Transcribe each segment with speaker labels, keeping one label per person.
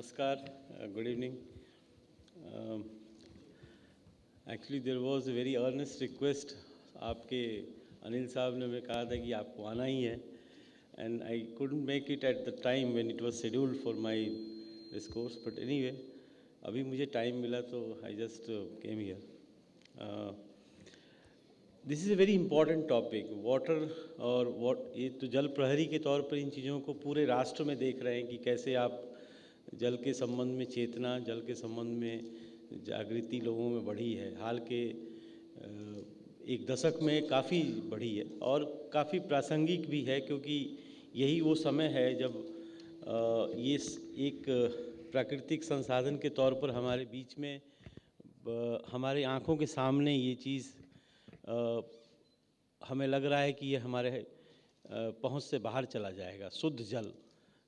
Speaker 1: Namaskar, good evening. Actually, there was a very earnest request. आपके अनिल साहब ने हमें कहा था कि आपको आना ही है, and I couldn't make it at the time when it was scheduled for my discourse. But anyway, अभी मुझे time मिला तो I just came here. This is a very important topic water और ये तो जल प्रहरी के तौर पर इन चीज़ों को पूरे राष्ट्र में देख रहे हैं कि कैसे आप जल के संबंध में चेतना, जल के संबंध में जागृति लोगों में बढ़ी है। हाल के एक दशक में काफ़ी बढ़ी है और काफ़ी प्रासंगिक भी है, क्योंकि यही वो समय है जब ये एक प्राकृतिक संसाधन के तौर पर हमारे बीच में, हमारे आँखों के सामने ये चीज़ हमें लग रहा है कि ये हमारे पहुंच से बाहर चला जाएगा। शुद्ध जल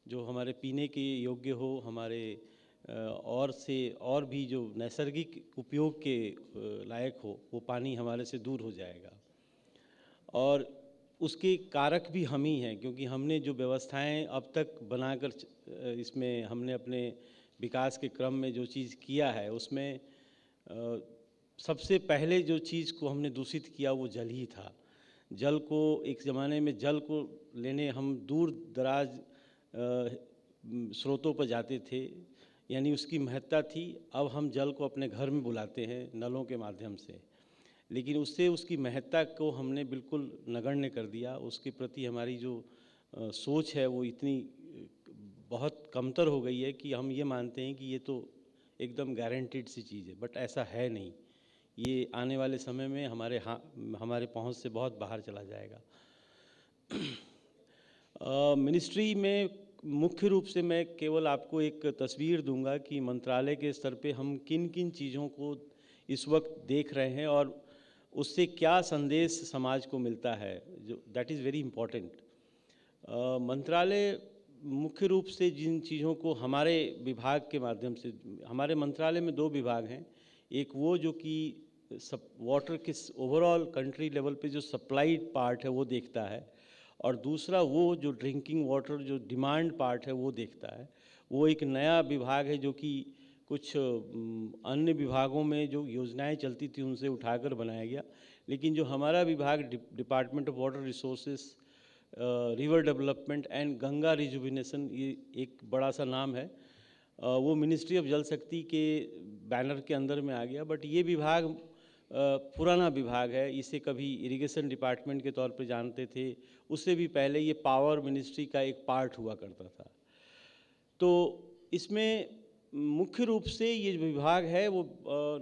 Speaker 1: जो हमारे पीने के योग्य हो, हमारे और भी जो नैसर्गिक उपयोग के लायक हो, वो पानी हमारे से दूर हो जाएगा। और उसके कारक भी हम ही हैं, क्योंकि हमने जो व्यवस्थाएं अब तक बनाकर इसमें हमने अपने विकास के क्रम में जो चीज़ किया है, उसमें सबसे पहले जो चीज़ को हमने दूषित किया वो जल ही था। जल को एक ज़माने में जल को लेने हम दूर दराज स्रोतों पर जाते थे, यानी उसकी महत्ता थी। अब हम जल को अपने घर में बुलाते हैं नलों के माध्यम से, लेकिन उससे उसकी महत्ता को हमने बिल्कुल नगण्य कर दिया। उसके प्रति हमारी जो सोच है वो इतनी बहुत कमतर हो गई है कि हम ये मानते हैं कि ये तो एकदम गारंटीड सी चीज़ है, बट ऐसा है नहीं। ये आने वाले समय में हमारे पहुंच से बहुत बाहर चला जाएगा। मिनिस्ट्री में मुख्य रूप से मैं केवल आपको एक तस्वीर दूंगा कि मंत्रालय के स्तर पे हम किन किन चीज़ों को इस वक्त देख रहे हैं और उससे क्या संदेश समाज को मिलता है, जो दैट इज़ वेरी इम्पॉर्टेंट। मंत्रालय मुख्य रूप से जिन चीज़ों को हमारे विभाग के माध्यम से, हमारे मंत्रालय में 2 विभाग हैं। एक वो जो कि वाटर के ओवरऑल कंट्री लेवल पे जो सप्लाइड पार्ट है वो देखता है, और दूसरा वो जो ड्रिंकिंग वाटर जो डिमांड पार्ट है वो देखता है। वो एक नया विभाग है जो कि कुछ अन्य विभागों में जो योजनाएं चलती थी उनसे उठाकर बनाया गया, लेकिन जो हमारा विभाग department of water resources, river development and Ganga rejuvenation, ये एक बड़ा सा नाम है, वो मिनिस्ट्री ऑफ जल शक्ति के बैनर के अंदर में आ गया। बट ये विभाग पुराना विभाग है, इसे कभी इरिगेशन डिपार्टमेंट के तौर पे जानते थे, उससे भी पहले ये पावर मिनिस्ट्री का एक पार्ट हुआ करता था। तो इसमें मुख्य रूप से ये विभाग है वो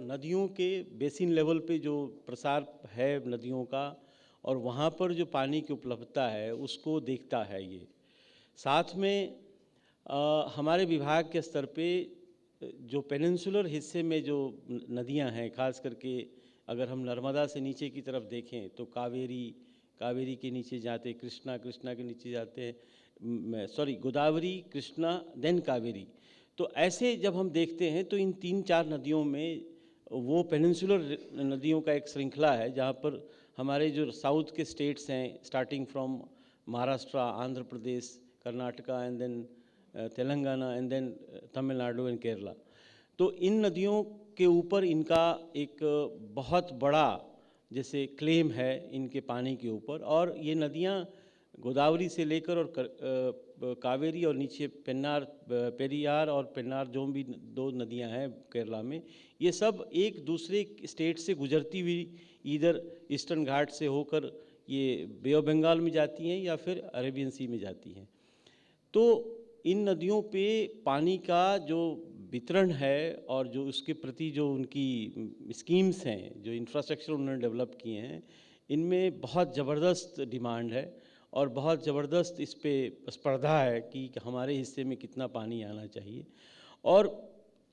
Speaker 1: नदियों के बेसिन लेवल पे जो प्रसार है नदियों का, और वहाँ पर जो पानी की उपलब्धता है उसको देखता है ये। साथ में हमारे विभाग के स्तर पे जो पेनिनसुलर हिस्से में जो नदियां हैं, खास करके अगर हम नर्मदा से नीचे की तरफ देखें तो कावेरी के नीचे जाते, कृष्णा के नीचे जाते हैं, गोदावरी, कृष्णा, देन कावेरी। तो ऐसे जब हम देखते हैं तो इन 3-4 नदियों में वो पेनिनसुलर नदियों का एक श्रृंखला है, जहाँ पर हमारे जो साउथ के स्टेट्स हैं, starting from Maharashtra, Andhra Pradesh, Karnataka and then Telangana and then Tamil Nadu and Kerala. तो इन नदियों के ऊपर इनका एक बहुत बड़ा जैसे क्लेम है इनके पानी के ऊपर, और ये नदियाँ गोदावरी से लेकर और कावेरी और नीचे पेरियार और पेन्नार जो भी 2 नदियाँ हैं केरला में, ये सब एक दूसरे स्टेट से गुजरती हुई इधर ईस्टर्न घाट से होकर ये बे ऑफ बंगाल में जाती हैं या फिर अरेबियन सी में जाती हैं। तो इन नदियों पे पानी का जो वितरण है और जो उसके प्रति जो उनकी स्कीम्स हैं, जो इंफ्रास्ट्रक्चर उन्होंने डेवलप किए हैं, इनमें बहुत ज़बरदस्त डिमांड है और बहुत ज़बरदस्त इस पे स्पर्धा है कि हमारे हिस्से में कितना पानी आना चाहिए। और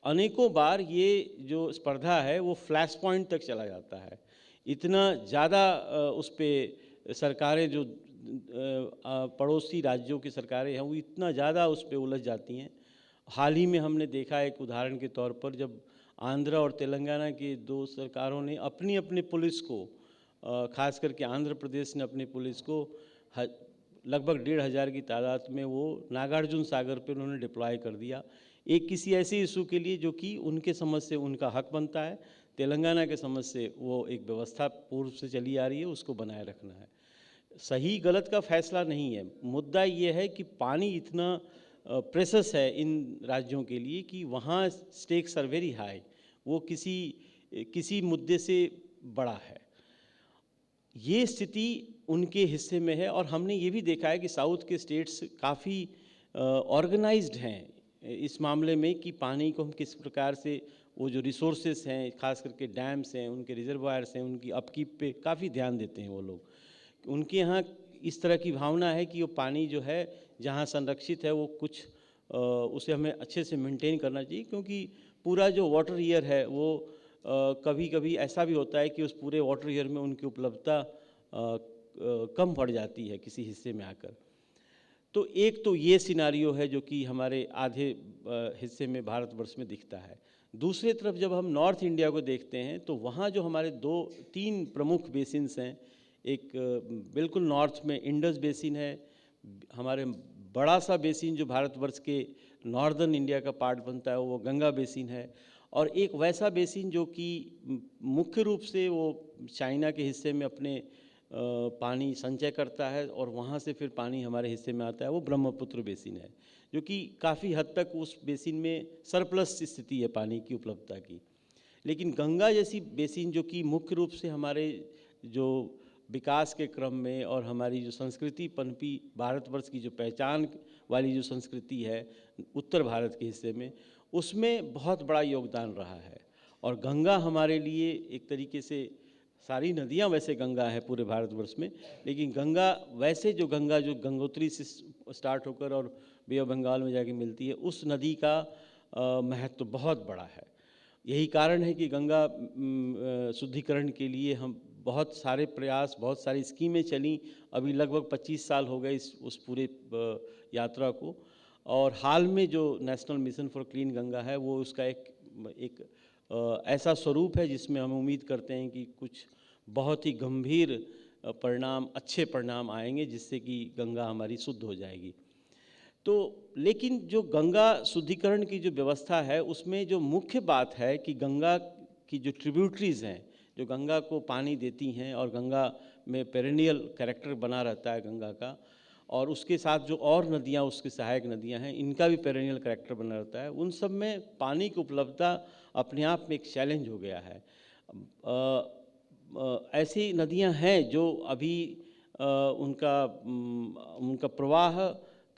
Speaker 1: अनेकों बार ये जो स्पर्धा है वो फ्लैश पॉइंट तक चला जाता है। इतना ज़्यादा उस पर सरकारें जो पड़ोसी राज्यों की सरकारें हैं वो इतना ज़्यादा उस पर उलझ जाती हैं। हाल ही में हमने देखा एक उदाहरण के तौर पर, जब आंध्र और तेलंगाना की 2 सरकारों ने अपनी अपनी पुलिस को, खास करके आंध्र प्रदेश ने अपनी पुलिस को लगभग 1,500 की तादाद में वो नागार्जुन सागर पर उन्होंने डिप्लॉय कर दिया। एक किसी ऐसे इशू के लिए जो कि उनके समझ से उनका हक बनता है, तेलंगाना के समझ से वो एक व्यवस्था पूर्व से चली आ रही है, उसको बनाए रखना है। सही गलत का फैसला नहीं है, मुद्दा ये है कि पानी इतना प्रेशस है इन राज्यों के लिए कि वहाँ स्टेक्स आर वेरी हाई, वो किसी मुद्दे से बड़ा है। ये स्थिति उनके हिस्से में है और हमने ये भी देखा है कि साउथ के स्टेट्स काफ़ी ऑर्गेनाइज्ड हैं इस मामले में कि पानी को हम किस प्रकार से, वो जो रिसोर्सेस हैं, खास करके डैम्स हैं, उनके रिजर्वायर्स हैं, उनकी अपकीप पे काफ़ी ध्यान देते हैं वो लोग। उनके यहाँ इस तरह की भावना है कि वो पानी जो है जहाँ संरक्षित है वो कुछ उसे हमें अच्छे से मेंटेन करना चाहिए, क्योंकि पूरा जो वाटर ईयर है वो कभी कभी ऐसा भी होता है कि उस पूरे वाटर ईयर में उनकी उपलब्धता कम पड़ जाती है किसी हिस्से में आकर। तो एक तो ये सिनारियो है जो कि हमारे आधे हिस्से में भारतवर्ष में दिखता है। दूसरी तरफ जब हम नॉर्थ इंडिया को देखते हैं तो वहाँ जो हमारे 2-3 प्रमुख बेसिन्स हैं, एक बिल्कुल नॉर्थ में इंडस बेसिन है, हमारे बड़ा सा बेसिन जो भारतवर्ष के नॉर्दर्न इंडिया का पार्ट बनता है वो गंगा बेसिन है, और एक वैसा बेसिन जो कि मुख्य रूप से वो चाइना के हिस्से में अपने पानी संचय करता है और वहाँ से फिर पानी हमारे हिस्से में आता है, वो ब्रह्मपुत्र बेसिन है, जो कि काफ़ी हद तक उस बेसिन में सरप्लस स्थिति है पानी की उपलब्धता की। लेकिन गंगा जैसी बेसिन जो कि मुख्य रूप से हमारे जो विकास के क्रम में और हमारी जो संस्कृति पनपी, भारतवर्ष की जो पहचान वाली जो संस्कृति है उत्तर भारत के हिस्से में, उसमें बहुत बड़ा योगदान रहा है। और गंगा हमारे लिए एक तरीके से, सारी नदियाँ वैसे गंगा है पूरे भारतवर्ष में, लेकिन गंगा वैसे जो गंगोत्री से स्टार्ट होकर और बे ऑफ बंगाल में जाके मिलती है, उस नदी का महत्व बहुत बड़ा है। यही कारण है कि गंगा शुद्धिकरण के लिए हम बहुत सारे प्रयास, बहुत सारी स्कीमें चली। अभी लगभग 25 साल हो गए उस पूरे यात्रा को, और हाल में जो national mission for clean Ganga है वो उसका एक ऐसा स्वरूप है जिसमें हम उम्मीद करते हैं कि कुछ बहुत ही गंभीर परिणाम, अच्छे परिणाम आएंगे, जिससे कि गंगा हमारी शुद्ध हो जाएगी। तो लेकिन जो गंगा शुद्धिकरण की जो व्यवस्था है उसमें जो मुख्य बात है कि गंगा की जो ट्रिब्यूटरीज़ हैं, जो गंगा को पानी देती हैं और गंगा में पेरेनियल कैरेक्टर बना रहता है गंगा का, और उसके साथ जो और नदियाँ, उसके सहायक नदियाँ हैं, इनका भी पेरेनियल कैरेक्टर बना रहता है। उन सब में पानी की उपलब्धता अपने आप में एक चैलेंज हो गया है। ऐसी नदियाँ हैं जो अभी उनका प्रवाह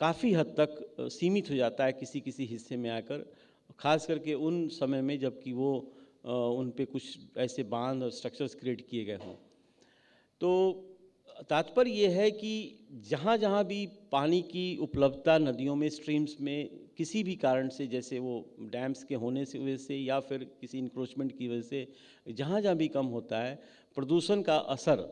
Speaker 1: काफ़ी हद तक सीमित हो जाता है किसी किसी हिस्से में आकर, ख़ास करके उन समय में जबकि वो उन पे कुछ ऐसे बांध और स्ट्रक्चर्स क्रिएट किए गए हों। तो तात्पर्य ये है कि जहाँ जहाँ भी पानी की उपलब्धता नदियों में, स्ट्रीम्स में किसी भी कारण से, जैसे वो डैम्स के होने से वजह से या फिर किसी इंक्रोचमेंट की वजह से जहाँ जहाँ भी कम होता है, प्रदूषण का असर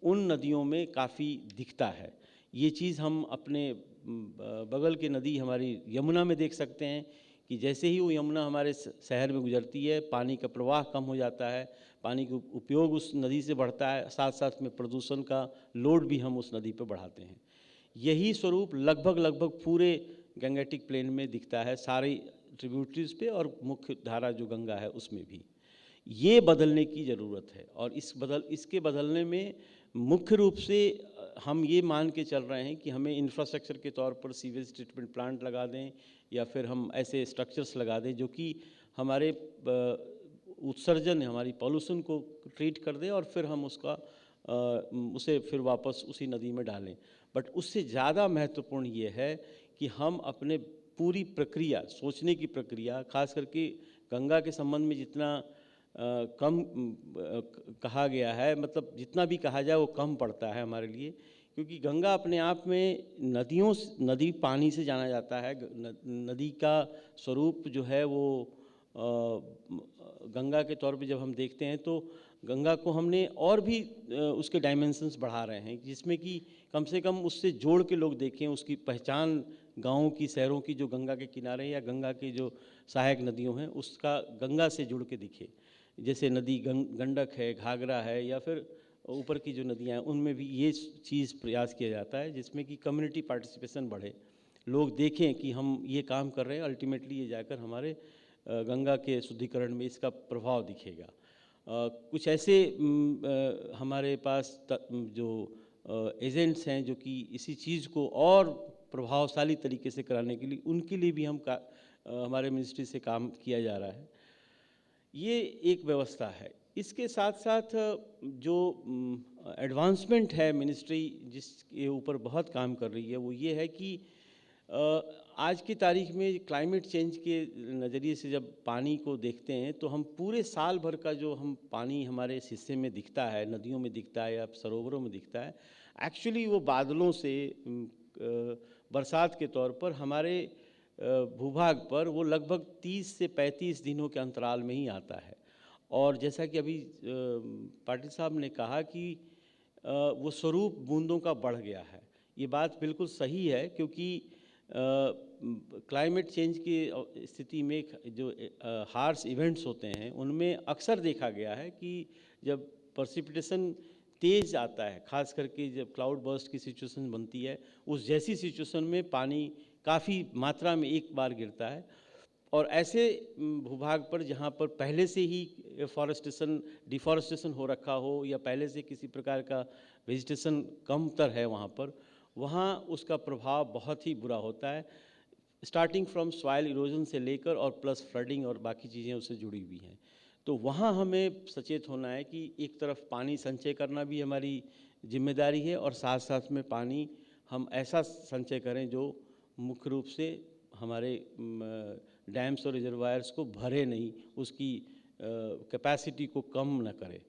Speaker 1: उन नदियों में काफ़ी दिखता है। ये चीज़ हम अपने बगल की नदी हमारी यमुना में देख सकते हैं कि जैसे ही वो यमुना हमारे शहर में गुजरती है, पानी का प्रवाह कम हो जाता है, पानी का उपयोग उस नदी से बढ़ता है, साथ साथ में प्रदूषण का लोड भी हम उस नदी पर बढ़ाते हैं। यही स्वरूप लगभग पूरे गंगेटिक प्लेन में दिखता है, सारी ट्रिब्यूटरीज पे और मुख्य धारा जो गंगा है उसमें भी। ये बदलने की ज़रूरत है, और इसके बदलने में मुख्य रूप से हम ये मान के चल रहे हैं कि हमें इंफ्रास्ट्रक्चर के तौर पर सीवेज ट्रीटमेंट प्लांट लगा दें, या फिर हम ऐसे स्ट्रक्चर्स लगा दें जो कि हमारे उत्सर्जन, हमारी पॉल्यूशन को ट्रीट कर दें, और फिर हम उसे फिर वापस उसी नदी में डालें। बट उससे ज़्यादा महत्वपूर्ण ये है कि हम अपने पूरी प्रक्रिया, सोचने की प्रक्रिया, खास करके गंगा के संबंध में जितना कम कहा गया है, मतलब जितना भी कहा जाए वो कम पड़ता है हमारे लिए, क्योंकि गंगा अपने आप में नदी पानी से जाना जाता है। नदी का स्वरूप जो है वो गंगा के तौर पे जब हम देखते हैं तो गंगा को हमने और भी उसके डायमेंशंस बढ़ा रहे हैं, जिसमें कि कम से कम उससे जोड़ के लोग देखें, उसकी पहचान गाँवों की, शहरों की जो गंगा के किनारे या गंगा की जो सहायक नदियों हैं उसका गंगा से जुड़ के दिखे। जैसे नदी गंडक है, घाघरा है, या फिर ऊपर की जो नदियाँ हैं उनमें भी ये चीज़ प्रयास किया जाता है, जिसमें कि कम्युनिटी पार्टिसिपेशन बढ़े, लोग देखें कि हम ये काम कर रहे हैं, अल्टीमेटली ये जाकर हमारे गंगा के शुद्धिकरण में इसका प्रभाव दिखेगा। कुछ ऐसे हमारे पास जो एजेंट्स हैं जो कि इसी चीज़ को और प्रभावशाली तरीके से कराने के लिए, उनके लिए भी हमारे मिनिस्ट्री से काम किया जा रहा है। ये एक व्यवस्था है। इसके साथ साथ जो एडवांसमेंट है मिनिस्ट्री जिसके ऊपर बहुत काम कर रही है, वो ये है कि आज की तारीख में क्लाइमेट चेंज के नज़रिए से जब पानी को देखते हैं तो हम पूरे साल भर का जो हम पानी हमारे इस हिस्से में दिखता है, नदियों में दिखता है या सरोवरों में दिखता है, एक्चुअली वो बादलों से बरसात के तौर पर हमारे भूभाग पर वो लगभग 30 से 35 दिनों के अंतराल में ही आता है। और जैसा कि अभी पाटिल साहब ने कहा कि वो स्वरूप बूंदों का बढ़ गया है, ये बात बिल्कुल सही है, क्योंकि क्लाइमेट चेंज की स्थिति में जो हार्श इवेंट्स होते हैं उनमें अक्सर देखा गया है कि जब प्रेसिपिटेशन तेज़ आता है, खास करके जब क्लाउड बर्स्ट की सिचुएशन बनती है, उस जैसी सिचुएशन में पानी काफ़ी मात्रा में एक बार गिरता है। और ऐसे भूभाग पर जहाँ पर पहले से ही डिफॉरेस्टेशन हो रखा हो या पहले से किसी प्रकार का वेजिटेशन कमतर है वहाँ उसका प्रभाव बहुत ही बुरा होता है, स्टार्टिंग फ्रॉम सॉइल इरोजन से लेकर और प्लस फ्लडिंग और बाकी चीज़ें उससे जुड़ी हुई हैं। तो वहाँ हमें सचेत होना है कि एक तरफ पानी संचय करना भी हमारी जिम्मेदारी है और साथ साथ में पानी हम ऐसा संचय करें जो मुख्य रूप से हमारे डैम्स और रिजर्वायर्स को भरे नहीं, उसकी कैपेसिटी को कम न करे।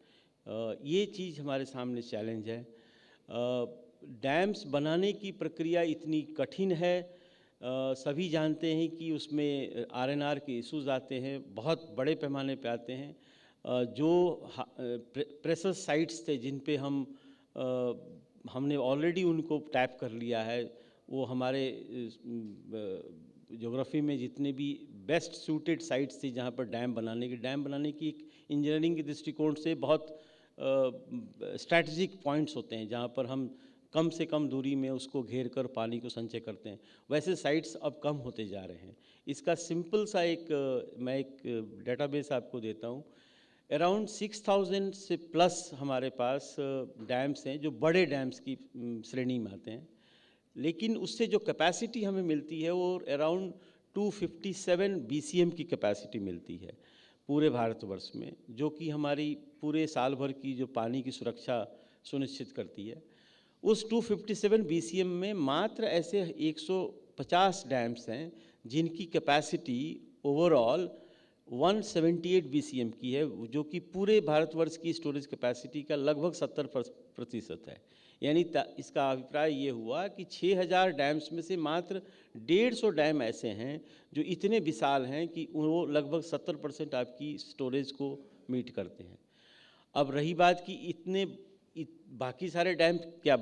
Speaker 1: ये चीज़ हमारे सामने चैलेंज है। डैम्स बनाने की प्रक्रिया इतनी कठिन है, सभी जानते हैं कि उसमें आरएनआर के इश्यूज आते हैं, बहुत बड़े पैमाने पे आते हैं। जो प्रेशर साइट्स थे जिन पे हमने ऑलरेडी उनको टैप कर लिया है, वो हमारे ज्योग्राफी में जितने भी बेस्ट सूटेड साइट्स थी जहाँ पर डैम बनाने की एक इंजीनियरिंग के दृष्टिकोण से बहुत स्ट्रैटेजिक पॉइंट्स होते हैं जहाँ पर हम कम से कम दूरी में उसको घेर कर पानी को संचय करते हैं, वैसे साइट्स अब कम होते जा रहे हैं। इसका सिंपल सा मैं एक डेटाबेस आपको देता हूँ। अराउंड 6000 से प्लस हमारे पास डैम्स हैं जो बड़े डैम्स की श्रेणी में आते हैं, लेकिन उससे जो कैपेसिटी हमें मिलती है वो अराउंड 257 BCM की कैपेसिटी मिलती है पूरे भारतवर्ष में, जो कि हमारी पूरे साल भर की जो पानी की सुरक्षा सुनिश्चित करती है। उस 257 BCM में मात्र ऐसे 150 डैम्स हैं जिनकी कैपेसिटी ओवरऑल 178 BCM की है, जो कि पूरे भारतवर्ष की स्टोरेज कैपेसिटी का लगभग 70% है। यानी इसका अभिप्राय ये हुआ कि 6000 डैम्स में से मात्र 150 डैम ऐसे हैं जो इतने विशाल हैं कि वो लगभग 70% आपकी स्टोरेज को मीट करते हैं। अब रही बात कि बाकी सारे डैम क्या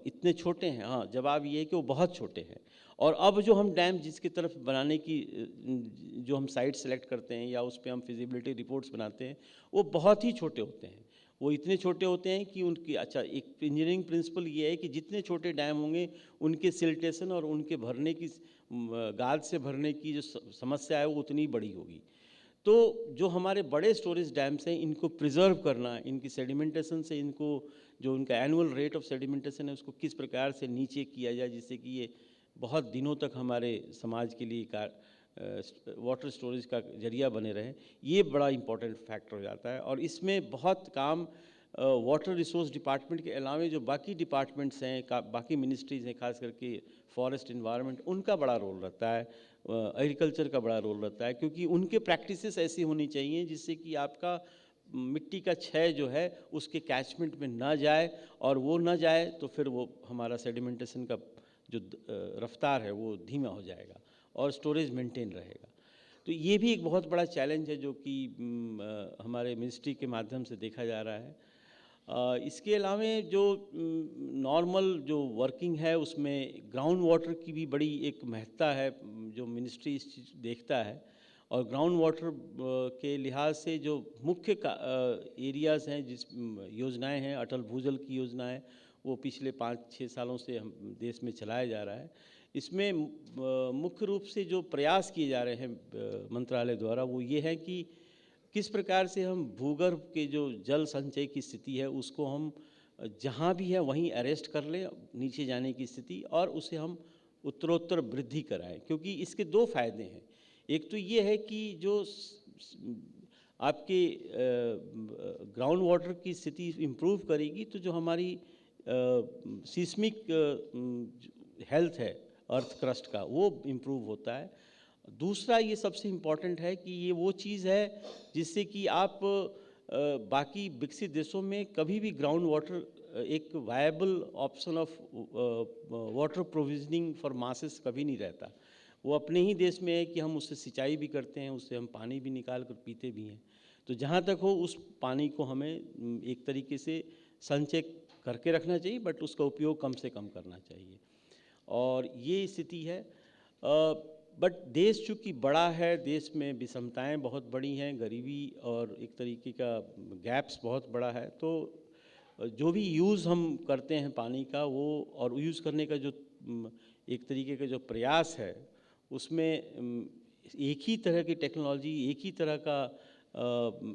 Speaker 1: इतने छोटे हैं? हाँ, जवाब ये है कि वो बहुत छोटे हैं। और अब जो हम डैम जिसकी तरफ बनाने की जो हम साइट सेलेक्ट करते हैं या उस पर हम फिजिबिलिटी रिपोर्ट्स बनाते हैं, वो बहुत ही छोटे होते हैं। वो इतने छोटे होते हैं कि एक इंजीनियरिंग प्रिंसिपल ये है कि जितने छोटे डैम होंगे उनके सिल्टेशन और उनके भरने की गाद से भरने की जो समस्या है वो उतनी बड़ी होगी। तो जो हमारे बड़े स्टोरेज डैम्स हैं इनको प्रिजर्व करना, इनकी सेडिमेंटेशन से जो उनका एनुअल रेट ऑफ सेडिमेंटेशन है उसको किस प्रकार से नीचे किया जाए जिससे कि ये बहुत दिनों तक हमारे समाज के लिए वाटर स्टोरेज का जरिया बने रहे, ये बड़ा इम्पोर्टेंट फैक्टर हो जाता है। और इसमें बहुत काम वाटर रिसोर्स डिपार्टमेंट के अलावा जो बाकी डिपार्टमेंट्स हैं, बाकी मिनिस्ट्रीज़ हैं, खास करके फॉरेस्ट इन्वायरमेंट, उनका बड़ा रोल रहता है, एग्रीकल्चर का बड़ा रोल रहता है, क्योंकि उनके प्रैक्टिसेस ऐसी होनी चाहिए जिससे कि आपका मिट्टी का क्षय जो है उसके कैचमेंट में ना जाए, और वो ना जाए तो फिर वो हमारा सेडिमेंटेशन का जो रफ्तार है वो धीमा हो जाएगा और स्टोरेज मेंटेन रहेगा। तो ये भी एक बहुत बड़ा चैलेंज है जो कि हमारे मिनिस्ट्री के माध्यम से देखा जा रहा है। इसके अलावा जो नॉर्मल जो वर्किंग है उसमें ग्राउंड वाटर की भी बड़ी एक महत्ता है जो मिनिस्ट्री इस चीज़ देखता है। और ग्राउंड वाटर के लिहाज से जो मुख्य एरियाज़ हैं, जिस योजनाएं हैं, अटल भूजल की योजना है, वो पिछले 5-6 सालों से हम देश में चलाया जा रहा है। इसमें मुख्य रूप से जो प्रयास किए जा रहे हैं मंत्रालय द्वारा वो ये है कि किस प्रकार से हम भूगर्भ के जो जल संचय की स्थिति है उसको हम जहाँ भी है वहीं अरेस्ट कर लें नीचे जाने की स्थिति, और उसे हम उत्तरोत्तर वृद्धि कराएं, क्योंकि इसके दो फायदे हैं। एक तो ये है कि जो आपके ग्राउंड वाटर की स्थिति इम्प्रूव करेगी, तो जो हमारी सीस्मिक हेल्थ है अर्थ क्रस्ट का वो इम्प्रूव होता है। दूसरा ये सबसे इम्पॉर्टेंट है कि ये वो चीज़ है जिससे कि आप बाकी विकसित देशों में कभी भी ग्राउंड वाटर एक viable option of water provisioning for masses कभी नहीं रहता। वो अपने ही देश में है कि हम उससे सिंचाई भी करते हैं, उससे हम पानी भी निकाल कर पीते भी हैं। तो जहाँ तक हो उस पानी को हमें एक तरीके से संचय करके रखना चाहिए, बट उसका उपयोग कम से कम करना चाहिए, और ये स्थिति है। बट देश चूँकि बड़ा है, देश में विषमताएं बहुत बड़ी हैं, गरीबी और एक तरीके का गैप्स बहुत बड़ा है, तो जो भी यूज़ हम करते हैं पानी का वो और यूज़ करने का जो एक तरीके का जो प्रयास है उसमें एक ही तरह की टेक्नोलॉजी, एक ही तरह का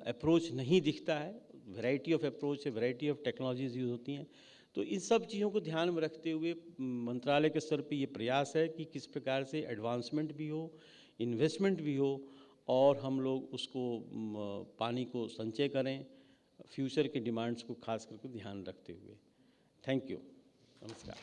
Speaker 1: अप्रोच नहीं दिखता है। वैरायटी ऑफ अप्रोच है, वैरायटी ऑफ टेक्नोलॉजीज यूज़ होती हैं। तो इन सब चीज़ों को ध्यान में रखते हुए मंत्रालय के स्तर पे ये प्रयास है कि किस प्रकार से एडवांसमेंट भी हो, इन्वेस्टमेंट भी हो, और हम लोग उसको पानी को संचय करें फ्यूचर के डिमांड्स को खास करके ध्यान रखते हुए। Thank you. नमस्कार।